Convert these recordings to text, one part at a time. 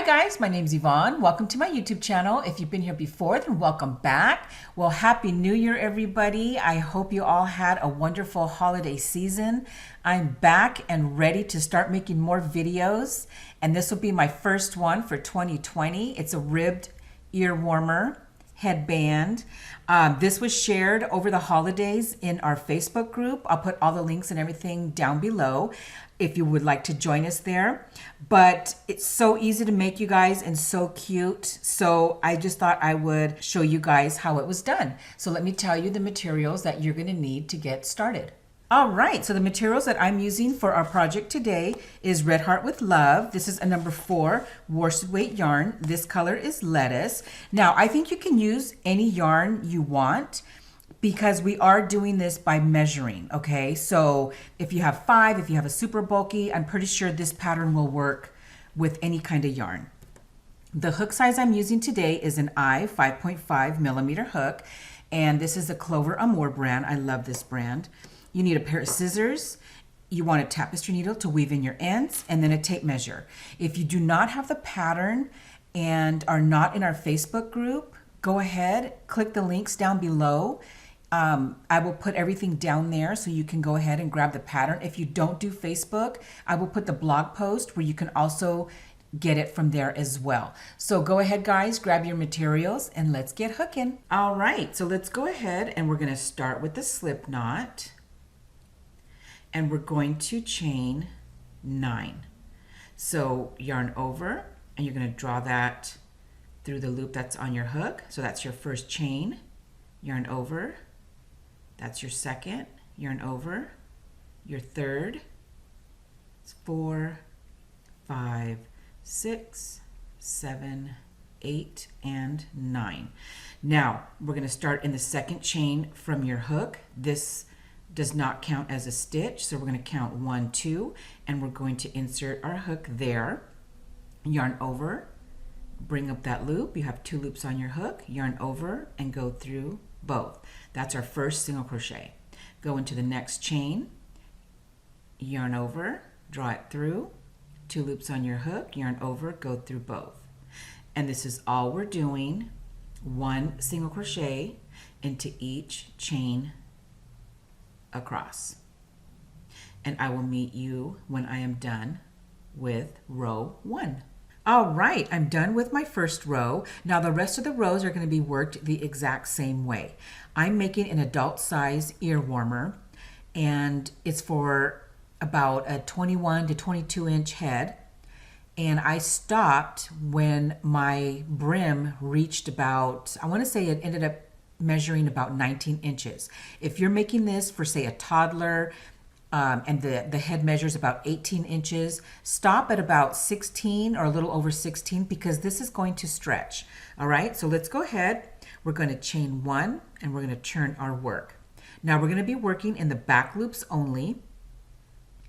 Hi guys, my name's Yvonne. Welcome to my YouTube channel. If you've been here before, then welcome back. Well, Happy New Year, everybody. I hope you all had a wonderful holiday season. I'm back and ready to start making more videos, and this will be my first one for 2020. It's a ribbed ear warmer headband. This was shared over the holidays in our Facebook group. I'll put all the links and everything down below if you would like to join us there. But it's so easy to make, you guys, and so cute. So I just thought I would show you guys how it was done. So let me tell you the materials that you're gonna need to get started. All right, so the materials that I'm using for our project today is Red Heart with Love. This is a number 4 worsted weight yarn. This color is Lettuce. Now, I think you can use any yarn you want because we are doing this by measuring, okay? So if you have 5, if you have a super bulky, I'm pretty sure this pattern will work with any kind of yarn. The hook size I'm using today is an I 5.5 millimeter hook, and this is the Clover Amour brand. I love this brand. You need a pair of scissors. You want a tapestry needle to weave in your ends, and then a tape measure. If you do not have the pattern and are not in our Facebook group, go ahead, click the links down below. I will put everything down there so you can go ahead and grab the pattern. If you don't do Facebook, I will put the blog post where you can also get it from there as well. So go ahead, guys, grab your materials and let's get hooking. All right, so let's go ahead and we're gonna start with the slip knot. And we're going to chain 9. So yarn over, and you're going to draw that through the loop that's on your hook. So that's your first chain. Yarn over. That's your second. Yarn over. Your third. It's 4, 5, 6, 7, 8, and 9. Now we're going to start in the second chain from your hook. This does not count as a stitch, so we're going to count 1, 2, and we're going to insert our hook there. Yarn over, bring up that loop. You have 2 loops on your hook. Yarn over and go through both. That's our first single crochet. Go into the next chain, yarn over, draw it through, 2 loops on your hook, yarn over, go through both. And this is all we're doing, 1 single crochet into each chain across. And I will meet you when I am done with row 1. All right, I'm done with my first row. Now the rest of the rows are going to be worked the exact same way. I'm making an adult size ear warmer, and it's for about a 21 to 22 inch head. And I stopped when my brim reached about, I want to say it ended up measuring about 19 inches. If you're making this for, say, a toddler, and the head measures about 18 inches, stop at about 16 or a little over 16 because this is going to stretch. All right, so let's go ahead. We're going to chain 1 and we're going to turn our work. Now we're going to be working in the back loops only,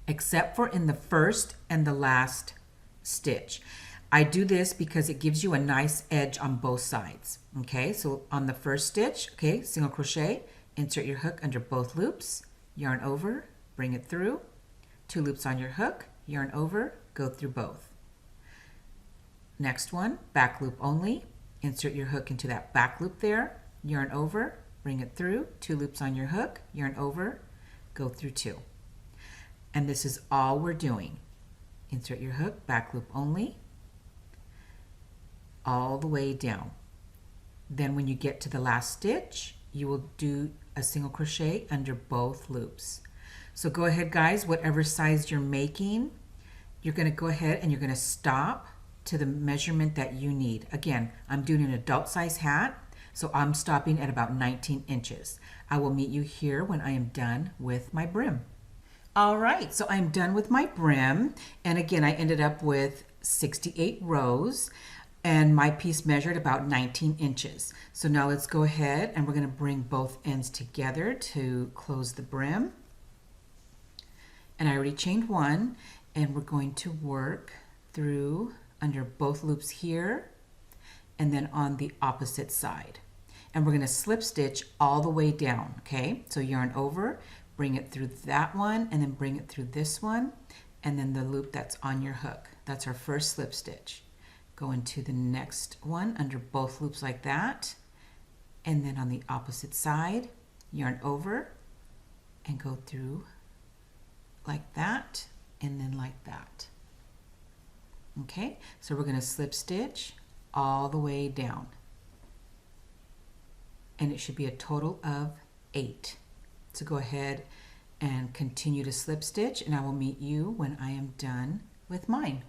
except for in the first and the last stitch. I do this because it gives you a nice edge on both sides. Okay, so on the first stitch, okay, single crochet, insert your hook under both loops, yarn over, bring it through, 2 loops on your hook, yarn over, go through both. Next one, back loop only, insert your hook into that back loop there, yarn over, bring it through, 2 loops on your hook, yarn over, go through 2. And this is all we're doing. Insert your hook, back loop only, all the way down. Then when you get to the last stitch, you will do a single crochet under both loops. So go ahead, guys, whatever size you're making, you're going to go ahead and you're going to stop to the measurement that you need. Again, I'm doing an adult size hat, so I'm stopping at about 19 inches. I will meet you here when I am done with my brim. All right, so I'm done with my brim, and again, I ended up with 68 rows. And my piece measured about 19 inches. So now let's go ahead and we're going to bring both ends together to close the brim. And I already chained 1, and we're going to work through under both loops here and then on the opposite side. And we're going to slip stitch all the way down, okay? So yarn over, bring it through that one, and then bring it through this one, and then the loop that's on your hook. That's our first slip stitch. Go into the next one under both loops like that, and then on the opposite side, yarn over and go through like that, and then like that. Okay, so we're going to slip stitch all the way down, and it should be a total of 8. So go ahead and continue to slip stitch, and I will meet you when I am done with mine.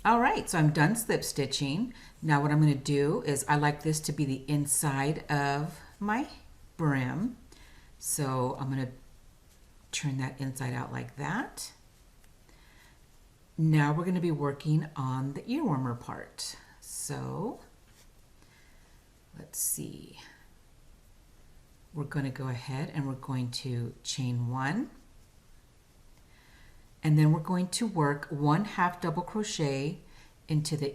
All right, so I'm done slip stitching. Now what I'm going to do is, I like this to be the inside of my brim, so I'm going to turn that inside out like that. Now we're going to be working on the ear warmer part. So let's see. We're going to go ahead and we're going to chain 1. And then we're going to work 1/2 double crochet into the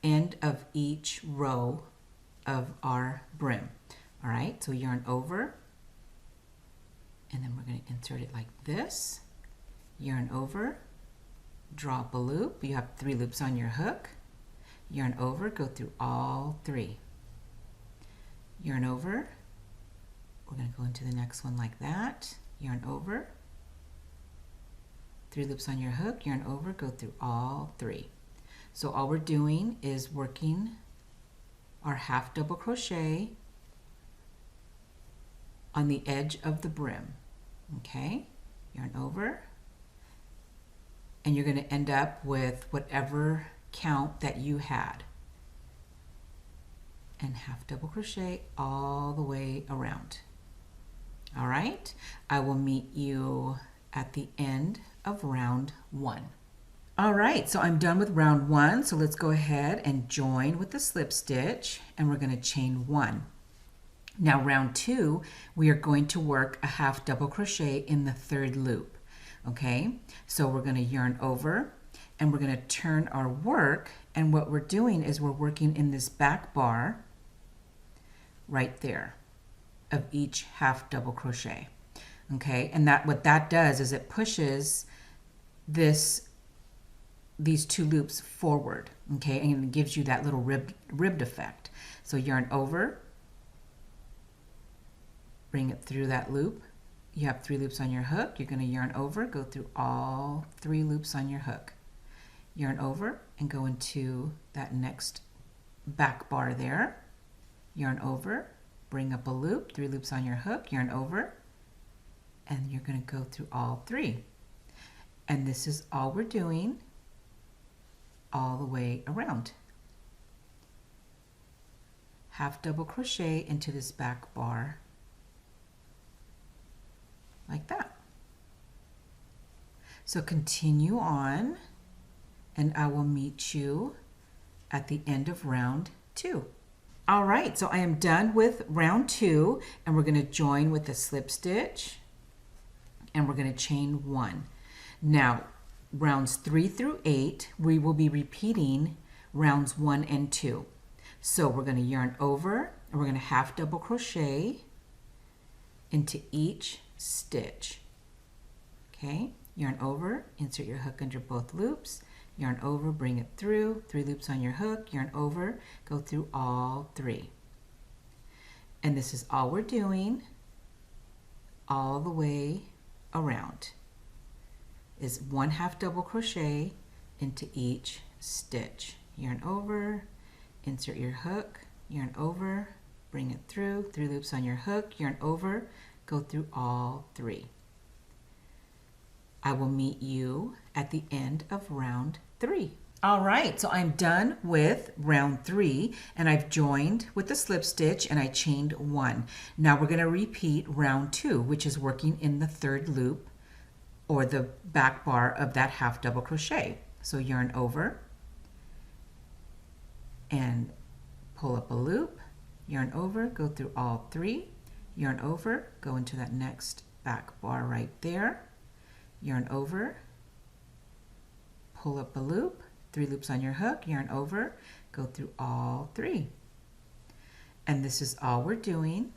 end of each row of our brim. All right, so yarn over, and then we're going to insert it like this. Yarn over, drop a loop. You have 3 loops on your hook. Yarn over, go through all 3. Yarn over. We're going to go into the next one like that. Yarn over. 3 loops on your hook, yarn over, go through all 3. So all we're doing is working our 1/2 double crochet on the edge of the brim. Okay, yarn over, and you're going to end up with whatever count that you had, and 1/2 double crochet all the way around. All right, I will meet you at the end of round 1. All right, so I'm done with round 1, so let's go ahead and join with the slip stitch, and we're going to chain 1. Now round 2, we are going to work a 1/2 double crochet in the 3rd loop. Okay, so we're going to yarn over, and we're going to turn our work, and what we're doing is we're working in this back bar right there of each 1/2 double crochet. Okay, and that what that does is it pushes these 2 loops forward, okay, and it gives you that little ribbed effect. So yarn over, bring it through that loop. You have 3 loops on your hook. You're going to yarn over, go through all 3 loops on your hook. Yarn over and go into that next back bar there. Yarn over, bring up a loop, 3 loops on your hook, yarn over, and you're going to go through all 3. And this is all we're doing all the way around. 1/2 double crochet into this back bar like that. So continue on, and I will meet you at the end of round 2. All right, so I am done with round 2, and we're going to join with a slip stitch, and we're going to chain 1. Now, rounds 3 through 8, we will be repeating rounds 1 and 2. So we're going to yarn over, and we're going to 1/2 double crochet into each stitch. Okay, yarn over, insert your hook under both loops, yarn over, bring it through, 3 loops on your hook, yarn over, go through all 3. And this is all we're doing all the way around, is 1/2 double crochet into each stitch. Yarn over, insert your hook, yarn over, bring it through, 3 loops on your hook, yarn over, go through all 3. I will meet you at the end of round 3. All right, so I'm done with round 3, and I've joined with the slip stitch, and I chained 1. Now we're going to repeat round 2, which is working in the 3rd loop, or the back bar of that 1/2 double crochet. So yarn over and pull up a loop, yarn over, go through all 3, yarn over, go into that next back bar right there, yarn over, pull up a loop, 3 loops on your hook, yarn over, go through all 3. And this is all we're doing,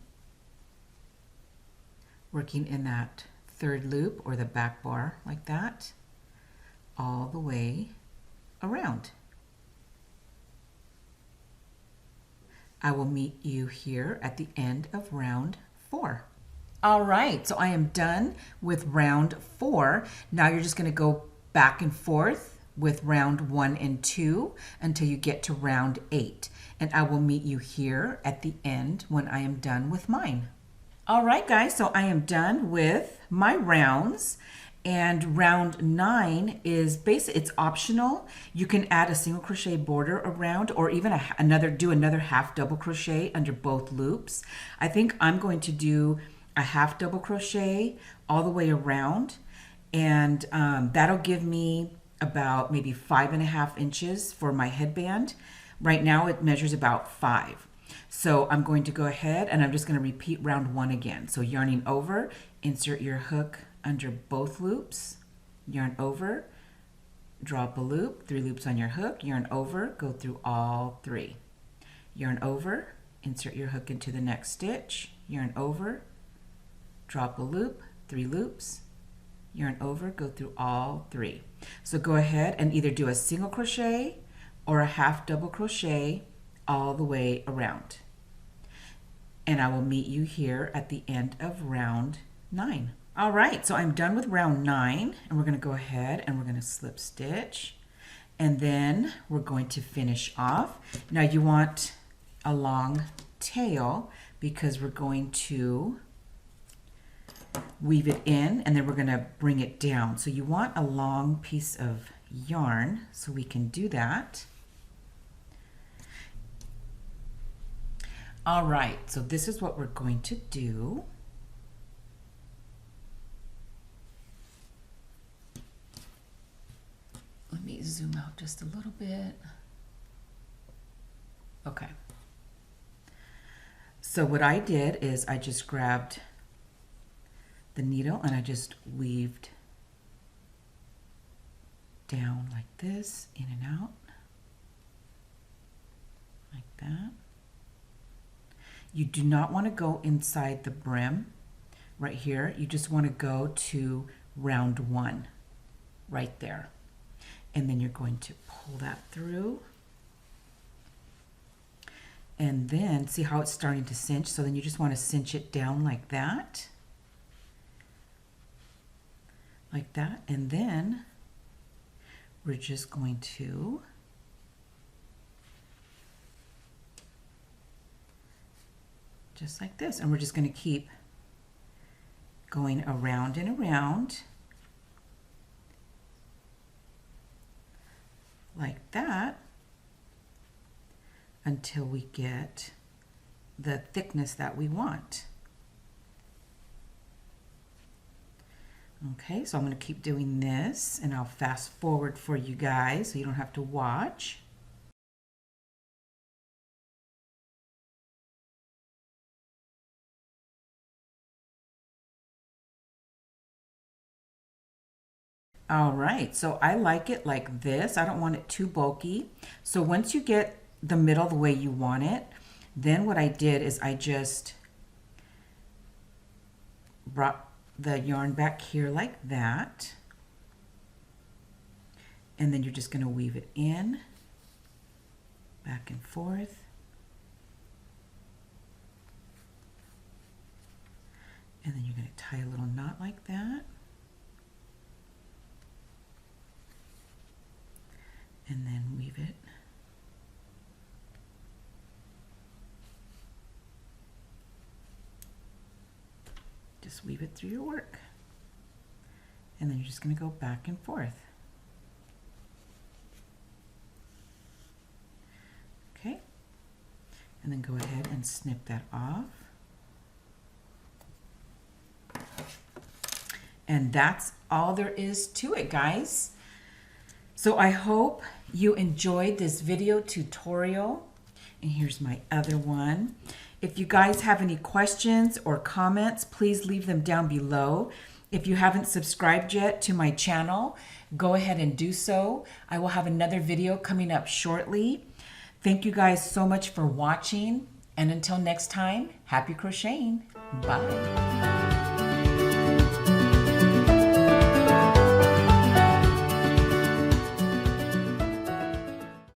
working in that 3rd loop or the back bar like that all the way around. I will meet you here at the end of round 4. All right, so I am done with round 4. Now you're just going to go back and forth with round 1 and 2 until you get to round 8. And I will meet you here at the end when I am done with mine. All right, guys, so I am done with my rounds. And round 9 is it's optional. You can add a single crochet border around, or even do another half double crochet under both loops. I think I'm going to do a half double crochet all the way around, and that'll give me about maybe 5.5 inches for my headband. Right now it measures about 5. So I'm going to go ahead and I'm just going to repeat round 1 again. So yarning over, insert your hook under both loops, yarn over, draw up a loop, 3 loops on your hook, yarn over, go through all 3. Yarn over, insert your hook into the next stitch, yarn over, draw up a loop, 3 loops, yarn over, go through all 3. So go ahead and either do a single crochet or a half double crochet all the way around. And I will meet you here at the end of round 9. All right, so I'm done with round 9, and we're going to go ahead and we're going to slip stitch, and then we're going to finish off. Now you want a long tail because we're going to weave it in and then we're going to bring it down. So you want a long piece of yarn, so we can do that. All right, so this is what we're going to do. Let me zoom out just a little bit. Okay. So what I did is I just grabbed the needle and I just weaved down like this, in and out, like that. You do not want to go inside the brim right here. You just want to go to round 1 right there. And then you're going to pull that through. And then see how it's starting to cinch? So then you just want to cinch it down like that. Like that. And then we're just going to just like this, and we're just going to keep going around and around like that until we get the thickness that we want. Okay, so I'm going to keep doing this, and I'll fast forward for you guys so you don't have to watch. All right, so I like it like this. I don't want it too bulky. So once you get the middle the way you want it, then what I did is I just brought the yarn back here like that. And then you're just going to weave it in, back and forth. And then you're going to tie a little knot like that. And then weave it. Just weave it through your work. And then you're just going to go back and forth. Okay. And then go ahead and snip that off. And that's all there is to it, guys. So I hope you enjoyed this video tutorial. And here's my other one. If you guys have any questions or comments, please leave them down below. If you haven't subscribed yet to my channel, go ahead and do so. I will have another video coming up shortly. Thank you guys so much for watching. And until next time, happy crocheting. Bye.